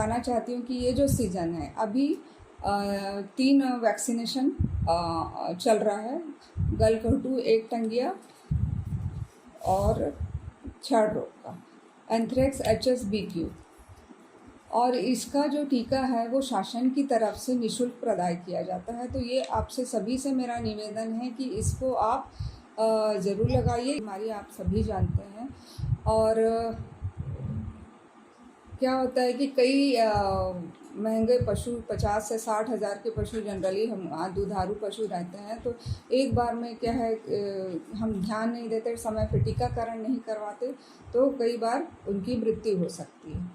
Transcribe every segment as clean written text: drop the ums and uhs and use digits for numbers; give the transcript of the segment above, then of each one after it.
बताना चाहती हूँ कि ये जो सीज़न है अभी 3 वैक्सीनेशन चल रहा है, गलघोटू, एक टंगिया और छाड़ रोग का, एंथ्रेक्स, HSBQ। और इसका जो टीका है वो शासन की तरफ से निःशुल्क प्रदाय किया जाता है। तो ये आपसे सभी से मेरा निवेदन है कि इसको आप ज़रूर लगाइए। बीमारी आप सभी जानते हैं। और क्या होता है कि कई महंगे पशु 50 से 60 हज़ार के पशु जनरली हम दुधारू पशु रहते हैं, तो एक बार में क्या है हम ध्यान नहीं देते, समय पर टीकाकरण नहीं करवाते, तो कई बार उनकी मृत्यु हो सकती है।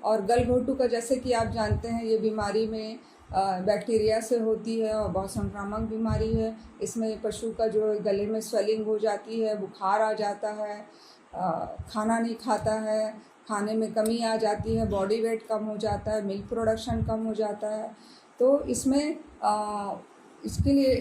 और गलघोटू का जैसे कि आप जानते हैं, ये बीमारी में बैक्टीरिया से होती है और बहुत संक्रामक बीमारी है। इसमें पशु का जो गले में स्वेलिंग हो जाती है, बुखार आ जाता है, खाना नहीं खाता है, खाने में कमी आ जाती है, बॉडी वेट कम हो जाता है, मिल्क प्रोडक्शन कम हो जाता है। तो इसमें इसके लिए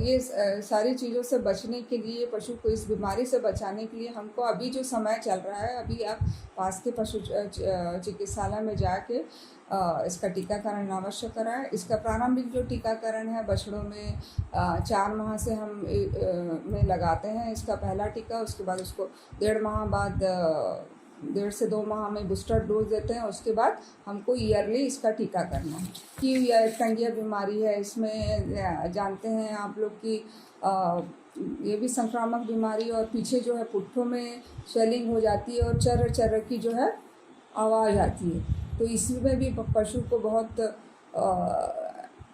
ये सारी चीज़ों से बचने के लिए, पशु को इस बीमारी से बचाने के लिए हमको अभी जो समय चल रहा है, अभी आप पास के पशु चिकित्सालय में जाके इसका टीकाकरण अवश्य कराएं। इसका प्रारंभिक जो टीकाकरण है बछड़ों में 4 माह से हम में लगाते हैं इसका पहला टीका। उसके बाद उसको 1.5 माह बाद 1.5 से 2 माह में बूस्टर डोज देते हैं। उसके बाद हमको ईयरली इसका टीका करना है। कि टंगिया बीमारी है, इसमें जानते हैं आप लोग कि ये भी संक्रामक बीमारी, और पीछे जो है पुट्ठों में स्वेलिंग हो जाती है और चर्र चर्र की जो है आवाज़ आती है। तो इसमें भी पशु को बहुत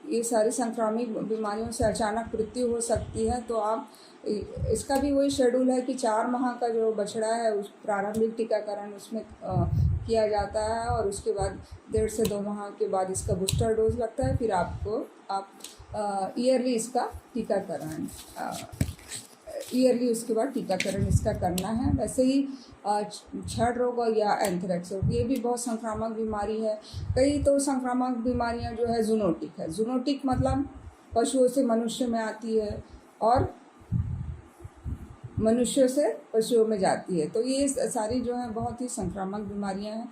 ये सारी संक्रामक बीमारियों से अचानक मृत्यु हो सकती है। तो आप इसका भी वही शेड्यूल है कि 4 माह का जो बछड़ा है उस प्रारंभिक टीकाकरण उसमें किया जाता है, और उसके बाद 1.5 से 2 माह के बाद इसका बूस्टर डोज लगता है। फिर आप ईयरली इसका टीकाकरण उसके बाद टीकाकरण इसका करना है। वैसे ही छाड़ रोग या एंथ्रेक्स रोग, ये भी बहुत संक्रामक बीमारी है। कई तो संक्रामक बीमारियां जो है जूनोटिक है। जूनोटिक मतलब पशुओं से मनुष्य में आती है और मनुष्यों से पशुओं में जाती है। तो ये सारी जो है बहुत ही संक्रामक बीमारियां हैं।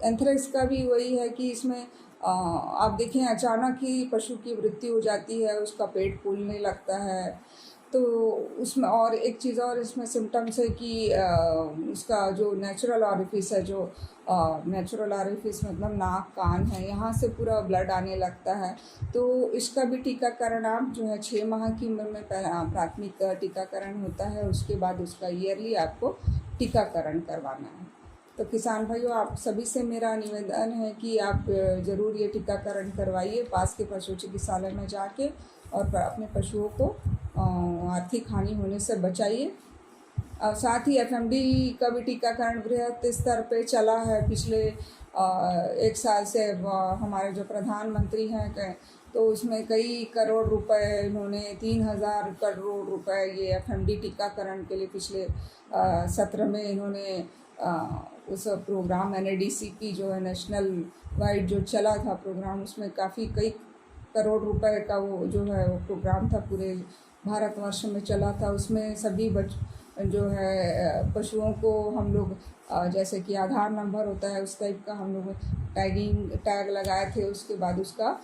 एंथ्रेक्स का भी वही है कि इसमें आप देखें अचानक ही पशु की मृत्यु हो जाती है, उसका पेट फूलने लगता है। तो उसमें और एक चीज़ और इसमें सिम्टम्स है कि उसका जो नेचुरल ऑरिफिस है, जो नेचुरल ऑरिफिस मतलब नाक कान है, यहाँ से पूरा ब्लड आने लगता है। तो इसका भी टीकाकरण आप जो है 6 माह की उम्र में प्राथमिक टीकाकरण होता है। उसके बाद उसका ईयरली आपको टीकाकरण करवाना है। तो किसान भाइयों, आप सभी से मेरा निवेदन है कि आप ज़रूर ये टीकाकरण करवाइए पास के पशु चिकित्सालय में जाके, और अपने पशुओं को आर्थिक हानि होने से बचाइए। और साथ ही FMD का भी टीकाकरण बृहत स्तर पे चला है पिछले 1 साल से। हमारे जो प्रधानमंत्री हैं तो उसमें कई करोड़ रुपए इन्होंने 3000 करोड़ रुपए ये FMD टीकाकरण के लिए पिछले सत्र में इन्होंने उस प्रोग्राम NADCP जो है नेशनल वाइड जो चला था प्रोग्राम, उसमें कई करोड़ रुपए का वो जो है वो प्रोग्राम था, पूरे भारतवर्ष में चला था। उसमें सभी जो है पशुओं को हम लोग जैसे कि आधार नंबर होता है उस टाइप का हम लोग टैग लगाए थे। उसके बाद उसका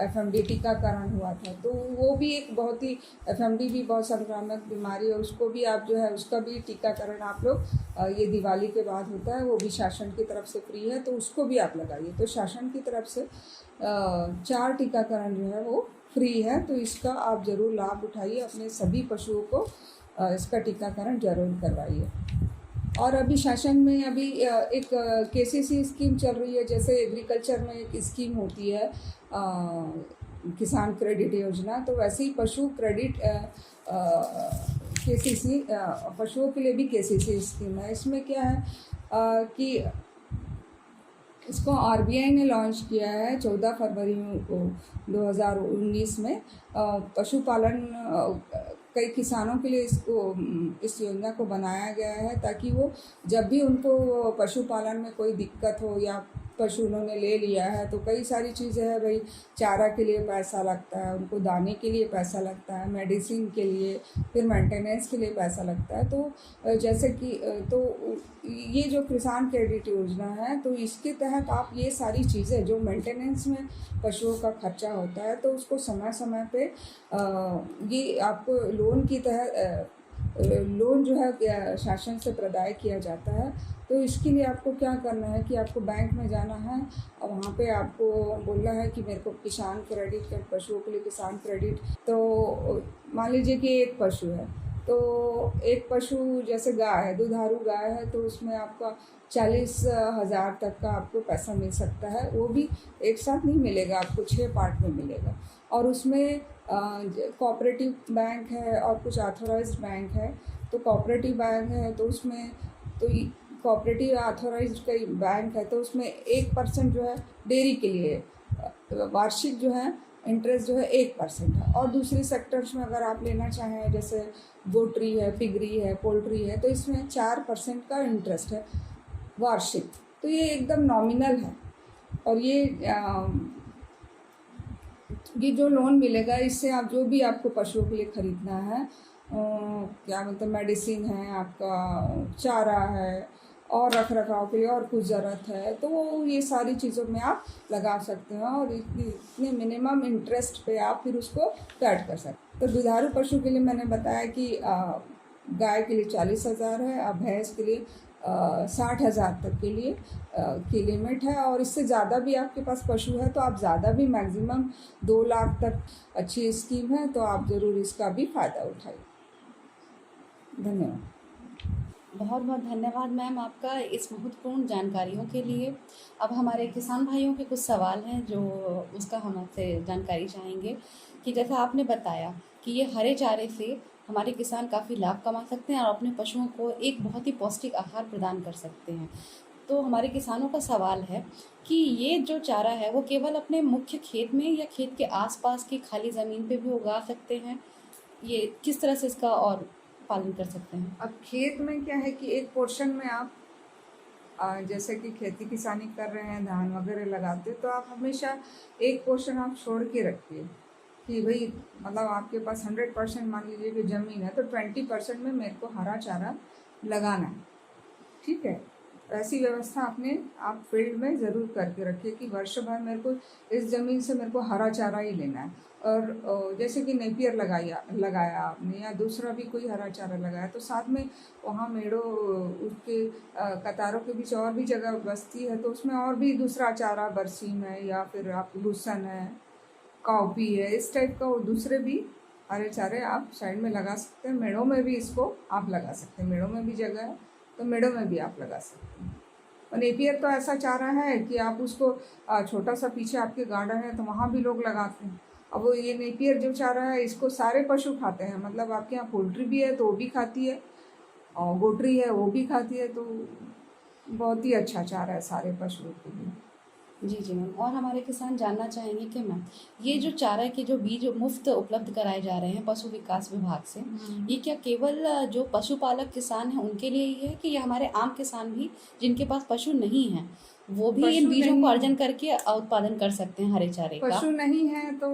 FMD टीकाकरण हुआ था। तो वो भी एक बहुत ही FMD भी बहुत संक्रामक बीमारी है, उसको भी आप जो है उसका भी टीकाकरण आप लोग ये दिवाली के बाद होता है, वो भी शासन की तरफ से फ्री है, तो उसको भी आप लगाइए। तो शासन की तरफ से 4 टीकाकरण जो है वो फ्री है। तो इसका आप ज़रूर लाभ उठाइए, अपने सभी पशुओं को इसका टीकाकरण जरूर करवाइए। और अभी शासन में अभी एक KCC स्कीम चल रही है। जैसे एग्रीकल्चर में एक स्कीम होती है किसान क्रेडिट योजना, तो वैसे ही पशु क्रेडिट KCC पशुओं के लिए भी KCC स्कीम है। इसमें क्या है कि इसको RBI ने लॉन्च किया है 14 फरवरी को 2019 में। पशुपालन कई किसानों के लिए इस योजना को बनाया गया है, ताकि वो जब भी उनको पशुपालन में कोई दिक्कत हो या पशु उन्होंने ले लिया है तो कई सारी चीज़ें हैं भाई, चारा के लिए पैसा लगता है, उनको दाने के लिए पैसा लगता है, मेडिसिन के लिए, फिर मेंटेनेंस के लिए पैसा लगता है। तो जैसे कि तो ये जो किसान क्रेडिट योजना है तो इसके तहत आप ये सारी चीज़ें जो मेंटेनेंस में पशुओं का खर्चा होता है तो उसको समय समय पे ये आपको लोन की तहत लोन जो है शासन से प्रदाय किया जाता है। तो इसके लिए आपको क्या करना है कि आपको बैंक में जाना है और वहाँ पे आपको बोलना है कि मेरे को किसान क्रेडिट, पशुओं के लिए किसान क्रेडिट। तो मान लीजिए कि एक पशु है तो एक पशु जैसे गाय है, दुधारू गाय है, तो उसमें आपका 40,000 तक का आपको पैसा मिल सकता है। वो भी एक साथ नहीं मिलेगा, आपको 6 पार्ट में मिलेगा। और उसमें कोऑपरेटिव बैंक है और कुछ ऑथोराइज्ड बैंक है। तो कोऑपरेटिव बैंक है तो उसमें तो कोऑपरेटिव ऑथोराइज्ड कई बैंक है तो उसमें 1% जो है डेयरी के लिए वार्षिक जो है इंटरेस्ट जो है 1% है। और दूसरी सेक्टर्स में अगर आप लेना चाहें जैसे पोल्ट्री है, पिगरी है, पोल्ट्री है, तो इसमें 4% का इंटरेस्ट है वार्षिक। तो ये एकदम नॉमिनल है। और ये जो लोन मिलेगा इससे आप जो भी आपको पशुओं के लिए ख़रीदना है, क्या मतलब मेडिसिन है, आपका चारा है और रख रखाव के लिए और कुछ ज़रूरत है, तो वो ये सारी चीज़ों में आप लगा सकते हैं। और इतने मिनिमम इंटरेस्ट पे आप फिर उसको काट कर सकते हैं। तो दुधारू पशु के लिए मैंने बताया कि गाय के लिए 40,000 है, अब भैंस के लिए 60,000 तक के लिए की लिमिट है। और इससे ज़्यादा भी आपके पास पशु है तो आप ज़्यादा भी मैक्सिमम 2 लाख तक अच्छी स्कीम है, तो आप ज़रूर इसका भी फ़ायदा उठाइए। धन्यवाद। बहुत बहुत धन्यवाद मैम आपका इस महत्वपूर्ण जानकारियों के लिए। अब हमारे किसान भाइयों के कुछ सवाल हैं जो उसका हम आपसे जानकारी चाहेंगे कि जैसा आपने बताया कि ये हरे चारे से हमारे किसान काफ़ी लाभ कमा सकते हैं और अपने पशुओं को एक बहुत ही पौष्टिक आहार प्रदान कर सकते हैं। तो हमारे किसानों का सवाल है कि ये जो चारा है वो केवल अपने मुख्य खेत में या खेत के आसपास की खाली ज़मीन पे भी उगा सकते हैं? ये किस तरह से इसका और पालन कर सकते हैं? अब खेत में क्या है कि एक पोर्शन में आप जैसे कि खेती किसानी कर रहे हैं, धान वगैरह लगाते, तो आप हमेशा एक पोर्शन आप छोड़ के रखिए कि भाई मतलब आपके पास 100% मान लीजिए कि ज़मीन है तो 20% में मेरे को हरा चारा लगाना है। ठीक है, ऐसी व्यवस्था आप फील्ड में ज़रूर करके रखिए कि वर्ष भर मेरे को इस ज़मीन से मेरे को हरा चारा ही लेना है। और जैसे कि नेपियर लगाया आपने या दूसरा भी कोई हरा चारा लगाया तो साथ में वहाँ मेड़ों उसके कतारों के बीच और भी जगह बसती है तो उसमें और भी दूसरा चारा, बरसीम है या फिर आप लूसन है, काउपी है, इस टाइप का वो दूसरे भी हरे चारे आप साइड में लगा सकते हैं। मेड़ों में भी इसको आप लगा सकते हैं, मेड़ों में भी जगह है तो मेड़ों में भी आप लगा सकते हैं। और नेपियर तो ऐसा चारा है कि आप उसको छोटा सा पीछे आपके गार्डन है तो वहाँ भी लोग लगाते हैं। अब वो ये नेपियर जो चारा है इसको सारे पशु खाते हैं, मतलब आपके यहाँ पोल्ट्री भी है तो वो भी खाती है और गोटरी है वो भी खाती है, तो बहुत ही अच्छा चारा है सारे पशुओं के लिए। जी जी मैम। और हमारे किसान जानना चाहेंगे कि मैम ये जो चारा के जो बीज मुफ्त उपलब्ध कराए जा रहे हैं पशु विकास विभाग से, ये क्या केवल जो पशुपालक किसान हैं उनके लिए ही है कि ये हमारे आम किसान भी जिनके पास पशु नहीं हैं वो भी इन बीजों को अर्जन करके उत्पादन कर सकते हैं हरे चारे का? पशु नहीं है तो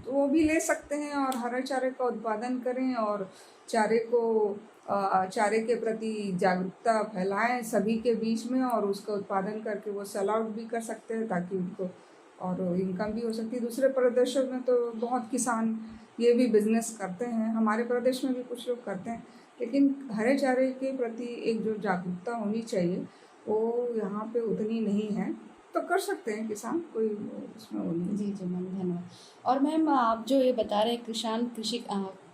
वो भी ले सकते हैं और हरे चारे का उत्पादन करें और चारे के प्रति जागरूकता फैलाएं सभी के बीच में और उसका उत्पादन करके वो सेल आउट भी कर सकते हैं ताकि उनको और इनकम भी हो सकती है। दूसरे प्रदेशों में तो बहुत किसान ये भी बिजनेस करते हैं, हमारे प्रदेश में भी कुछ लोग करते हैं, लेकिन हरे चारे के प्रति एक जो जागरूकता होनी चाहिए वो यहाँ पे उतनी नहीं है, तो कर सकते हैं किसान, कोई उसमें वो नहीं। जी जी मैम धन्यवाद। और मैम आप जो ये बता रहे हैं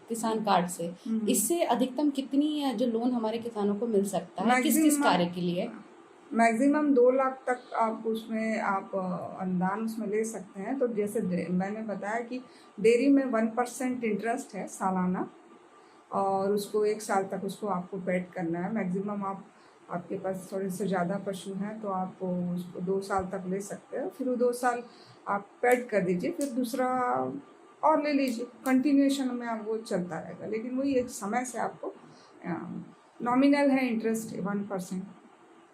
किसान कार्ड से, इससे अधिकतम कितनी जो लोन हमारे किसानों को मिल सकता है किस किस कार्य के लिए? मैक्सिमम 2 लाख तक आप उसमें अनुदान उसमें ले सकते हैं। तो जैसे मैंने बताया कि डेयरी में 1% इंटरेस्ट है सालाना और उसको 1 साल तक उसको आपको पेड करना है। मैक्सिमम आपके पास थोड़े से ज़्यादा पशु हैं तो आप उसको 2 साल तक ले सकते हैं, फिर वो 2 साल आप पेड कर दीजिए, फिर दूसरा और ले लीजिए, कंटिन्यूएशन में आप वो चलता रहेगा। लेकिन वही एक समय से आपको नॉमिनल है इंटरेस्ट 1%।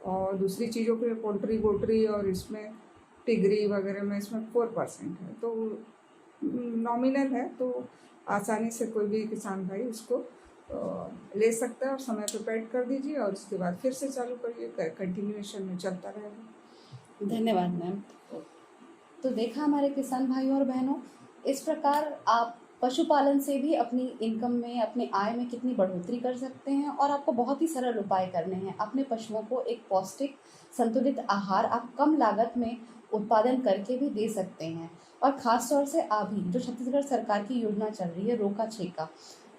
और दूसरी चीज़ों के पोल्ट्री वोल्ट्री और इसमें टिगरी वगैरह में इसमें 4% है, तो नॉमिनल है, तो आसानी से कोई भी किसान भाई उसको ले सकता है और समय पे पेड कर दीजिए और उसके बाद फिर से चालू करिए, कंटिन्यूएशन में चलता रहेगा। धन्यवाद मैम। तो देखा हमारे किसान भाइयों और बहनों, इस प्रकार आप पशुपालन से भी अपनी इनकम में, अपने आय में कितनी बढ़ोतरी कर सकते हैं। और आपको बहुत ही सरल उपाय करने हैं। अपने पशुओं को एक पौष्टिक संतुलित आहार आप कम लागत में उत्पादन करके भी दे सकते हैं। और ख़ास तौर से अभी जो छत्तीसगढ़ सरकार की योजना चल रही है रोका छेका,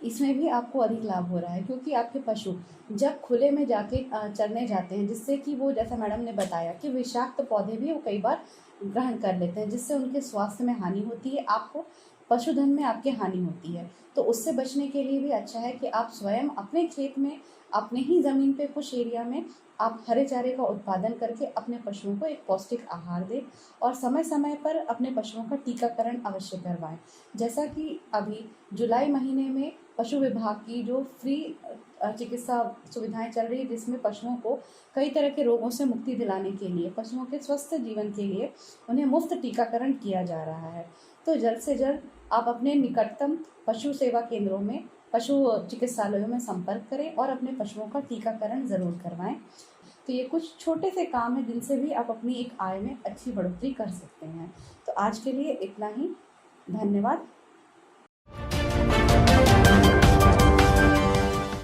इसमें भी आपको अधिक लाभ हो रहा है, क्योंकि आपके पशु जब खुले में जाके चरने जाते हैं, जिससे कि वो, जैसा मैडम ने बताया कि विषाक्त पौधे भी वो कई बार ग्रहण कर लेते हैं, जिससे उनके स्वास्थ्य में हानि होती है, आपको पशुधन में आपके हानि होती है। तो उससे बचने के लिए भी अच्छा है कि आप स्वयं अपने खेत में, अपने ही ज़मीन पे कुछ एरिया में आप हरे चारे का उत्पादन करके अपने पशुओं को एक पौष्टिक आहार दें और समय समय पर अपने पशुओं का टीकाकरण अवश्य करवाएं। जैसा कि अभी जुलाई महीने में पशु विभाग की जो फ्री चिकित्सा सुविधाएं चल रही है, जिसमें पशुओं को कई तरह के रोगों से मुक्ति दिलाने के लिए, पशुओं के स्वस्थ जीवन के लिए उन्हें मुफ्त टीकाकरण किया जा रहा है। तो जल्द से जल्द आप अपने निकटतम पशु सेवा केंद्रों में, पशु चिकित्सालयों में संपर्क करें और अपने पशुओं का टीकाकरण ज़रूर करवाएं। तो ये कुछ छोटे से काम हैं जिनसे भी आप अपनी एक आय में अच्छी बढ़ोतरी कर सकते हैं। तो आज के लिए इतना ही। धन्यवाद।